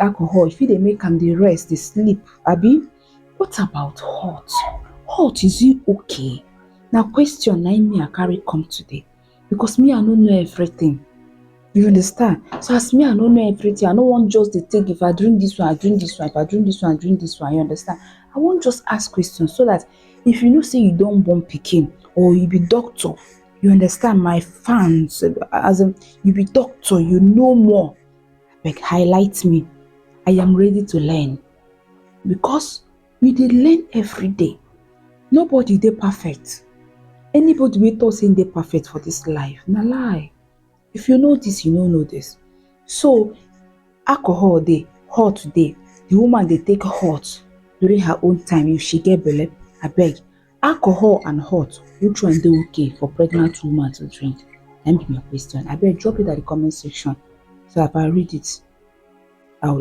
alcohol, if they make am dey rest, dey sleep, abi? What about hot? Hot, is it okay? Na question na im me I carry come today, because me I no know everything. You understand? So as me I no know everything, I no wan just dey take, if I drink this one, I drink this one, if I drink this one, I drink this one, you understand? I wan just ask questions so that if you know say you don born pikin or you be doctor, you understand, my fans, as in you be doctor, you know more, abeg highlight me. I am ready to learn, because we dey learn every day. Nobody dey perfect. Anybody wey talk say im dey perfect for this life, na lie. If you know this, you no know this. So alcohol dey, hot dey. The woman dey take hot during her own time if she get belle. Abeg, alcohol and hot, which one dey okay for pregnant woman to drink? Na im be my question. Abeg drop it at the comment section so that I can read it.